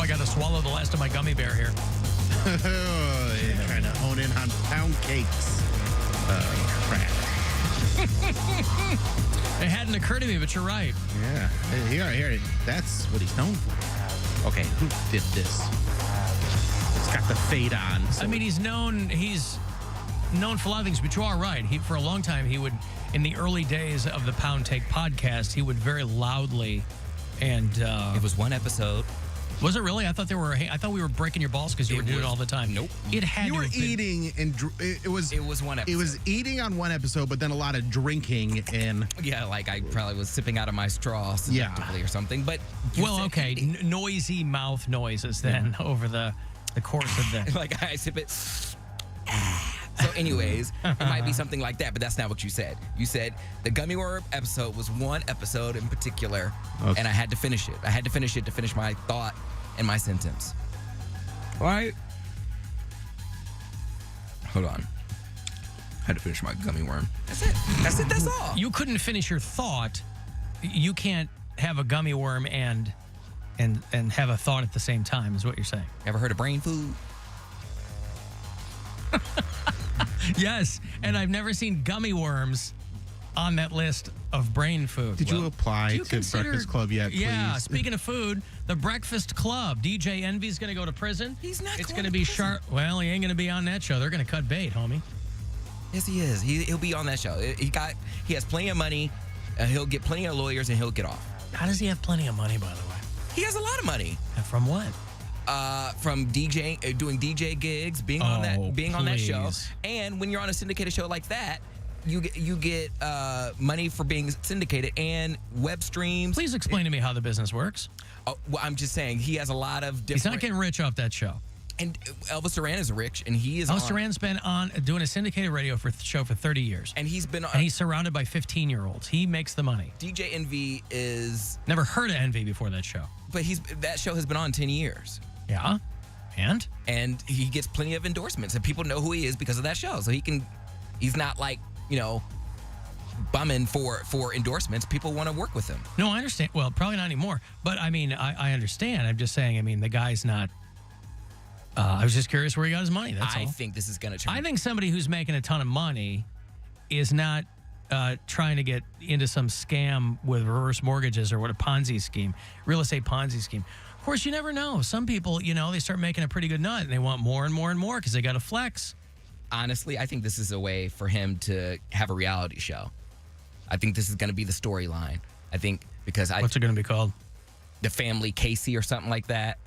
I got to swallow the last of my gummy bear here. You're trying to hone in on Poundcake's crack. It hadn't occurred to me, but you're right. Yeah. Here. That's what he's known for. Okay, who did this? It's got the fade on. So I mean, he's known for a lot of things, but you are right. For a long time, he would, in the early days of the Poundcake podcast, he would very loudly and... it was one episode. Was it really? I thought we were breaking your balls because you were doing it all the time. Nope. It had you to were have been. eating and it was one episode. It was eating on one episode, but then a lot of drinking and Yeah, like I probably was sipping out of my straw selectively or something. But well, okay, noisy mouth noises then over the course of the like I sip it. So anyways, it might be something like that, but that's not what you said. You said the gummy worm episode was one episode in particular, and I had to finish it. I had to finish it to finish my thought and my sentence. All right. Hold on. I had to finish my gummy worm. That's it. That's it. That's all. You couldn't finish your thought. You can't have a gummy worm and have a thought at the same time, is what you're saying. Ever heard of brain food? Yes, and I've never seen gummy worms on that list of brain food. Did you apply to Breakfast Club yet, please? Yeah, speaking of food, the Breakfast Club. DJ Envy's going to go to prison. He's not It's going to to be prison. sharp. Well, he ain't going to be on that show. They're going to cut bait, homie. Yes, he is. He'll be on that show. He has plenty of money. He'll get plenty of lawyers, and he'll get off. How does he have plenty of money, by the way? He has a lot of money. And from what? From DJ, doing DJ gigs, being on that show, and when you're on a syndicated show like that, you get money for being syndicated and web streams. Please explain to me how the business works. Oh, well, I'm just saying he has a lot of different. He's not getting rich off that show. And Elvis Duran is rich, and he is. Elvis Duran's been on doing a syndicated radio show for 30 years, and he's been. And he's surrounded by 15-year-olds. He makes the money. DJ Envy is never heard of Envy before that show, but that show has been on 10 years. Yeah, and he gets plenty of endorsements, and people know who he is because of that show. So he's not like bumming for endorsements. People want to work with him. No, I understand. Well, probably not anymore. But I mean, I understand. I'm just saying. I mean, the guy's not. I was just curious where he got his money. That's all. I think this is going to turn. I think somebody who's making a ton of money is not trying to get into some scam with reverse mortgages or what a Ponzi scheme, real estate Ponzi scheme. Of course, you never know. Some people, they start making a pretty good nut and they want more and more and more because they got to flex. Honestly, I think this is a way for him to have a reality show. I think this is going to be the storyline. I think because what's it going to be called? The Family Casey or something like that.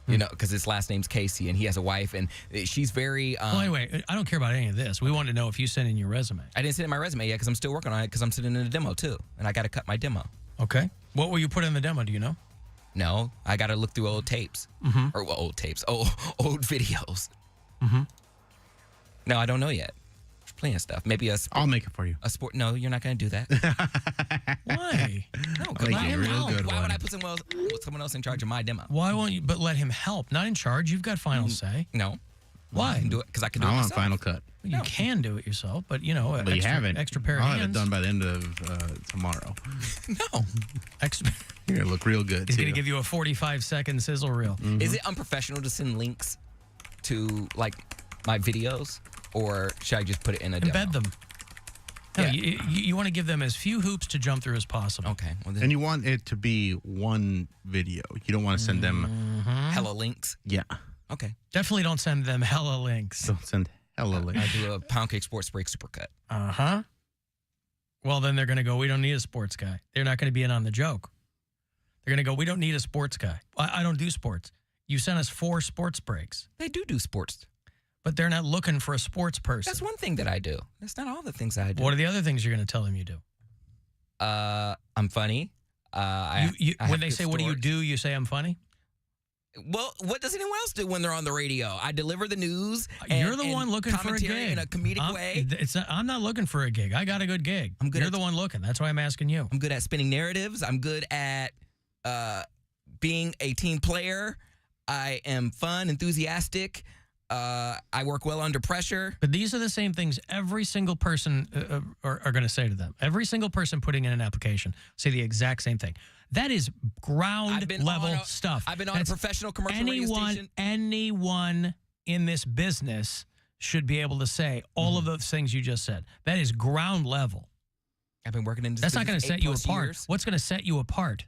Because his last name's Casey and he has a wife and she's very. Well, anyway, I don't care about any of this. We want to know if you sent in your resume. I didn't send in my resume yet because I'm still working on it because I'm sitting in a demo too, and I got to cut my demo. Okay. What will you put in the demo? Do you know? No, I got to look through old tapes or old tapes, old videos. No, I don't know yet. There's plenty of stuff. Maybe I'll make it for you. A sport? No, you're not going to do that. Why? No, I'll make it a real good Why one. would I put someone else in charge of my demo? Why won't you? But let him help. Not in charge. You've got final say. No. Why? I can do it because I can do it I'm on myself. Final Cut. You can do it yourself, but But you haven't. Extra pair of I'll hands. have it done by the end of tomorrow. No. You're going to look real good, He's too. going to give you a 45-second sizzle reel. Is it unprofessional to send links to like my videos, or should I just put it in a demo? Embed them. No, Yeah. you want to give them as few hoops to jump through as possible. Okay. Well, then And you want it to be one video. You don't want to send them... hella links. Yeah. Okay. Definitely don't send them hella links. Don't send hella links. I do a Poundcake Sports Break Supercut. Uh-huh. Well, then they're going to go, we don't need a sports guy. They're not going to be in on the joke. They're going to go, we don't need a sports guy. I don't do sports. You sent us 4 sports breaks. They do sports. But they're not looking for a sports person. That's one thing that I do. That's not all the things I do. What are the other things you're going to tell them you do? I'm funny. I when have they good say, what do you stories. do? You say, I'm funny? Well, what does anyone else do when they're on the radio? I deliver the news. You're the one looking for a commentary gig. in a comedic way. I'm not looking for a gig. I got a good gig. I'm good You're at- the one looking. That's why I'm asking you. I'm good at spinning narratives. I'm good at being a team player. I am fun, enthusiastic. I work well under pressure. But these are the same things every single person are going to say to them. Every single person putting in an application say the exact same thing. That is ground level on stuff. I've been on a professional commercial radio station. Anyone in this business should be able to say all of those things you just said. That is ground level. I've been working in this That's not going to set you 8+ apart. years. What's going to set you apart?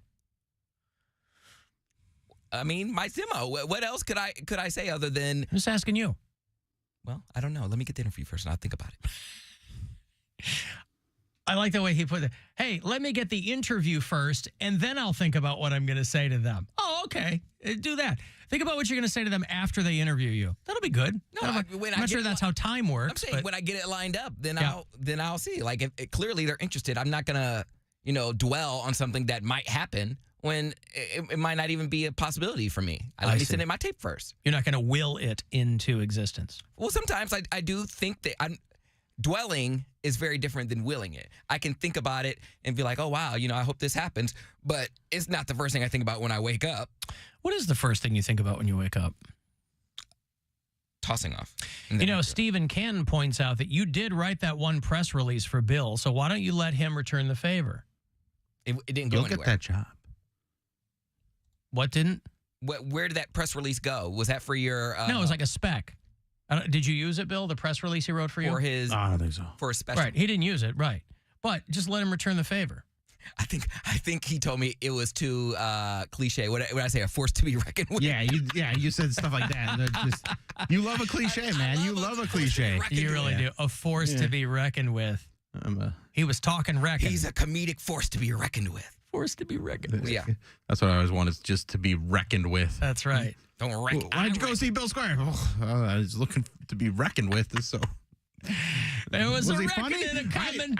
I mean, my demo. What else could I say other than? I'm just asking you. Well, I don't know. Let me get the interview first, and I'll think about it. I like the way he put it. Hey, let me get the interview first, and then I'll think about what I'm going to say to them. Oh, okay. Do that. Think about what you're going to say to them after they interview you. That'll be good. No, I'm not sure that's how time works. I'm saying when I get it lined up, then Yeah. I'll see. Like if clearly they're interested, I'm not gonna dwell on something that might happen when it might not even be a possibility for me. Let me send in my tape first. You're not going to will it into existence. Well, sometimes I do think that dwelling is very different than willing it. I can think about it and be like, oh, wow, I hope this happens. But it's not the first thing I think about when I wake up. What is the first thing you think about when you wake up? Tossing off. Stephen Cannon points out that you did write that one press release for Bill. So why don't you let him return the favor? It didn't go You'll anywhere. get that job. What didn't? Where did that press release go? Was that for your... No, it was like a spec. Did you use it, Bill, the press release he wrote for you? For his... I don't think so. For a special... Right, he didn't use it, right. But just let him return the favor. I think he told me it was too cliche. What did I say? A force to be reckoned with. Yeah, you said stuff like that. You love a cliche, man. You love a cliche. You really do. A force to be reckoned with. He was talking reckon. He's a comedic force to be reckoned with. Force to be reckoned with. Yeah. That's what I always want, is just to be reckoned with. That's right. Don't reckon. Why'd you go see Bill Squire? I was looking to be reckoned with. So There was a he reckoning funny? coming.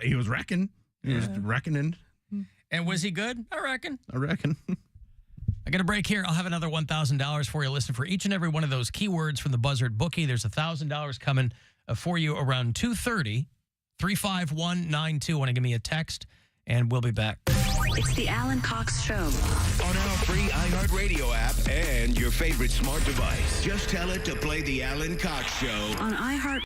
He was reckoning. He was reckoning. And was he good? I reckon. I reckon. I got a break here. I'll have another $1,000 for you. Listen, for each and every one of those keywords from the Buzzard bookie, there's $1,000 coming for you around 2:30. 35192. Want to give me a text, and we'll be back. It's the Alan Cox Show. On our free iHeartRadio app and your favorite smart device. Just tell it to play the Alan Cox Show. On iHeart.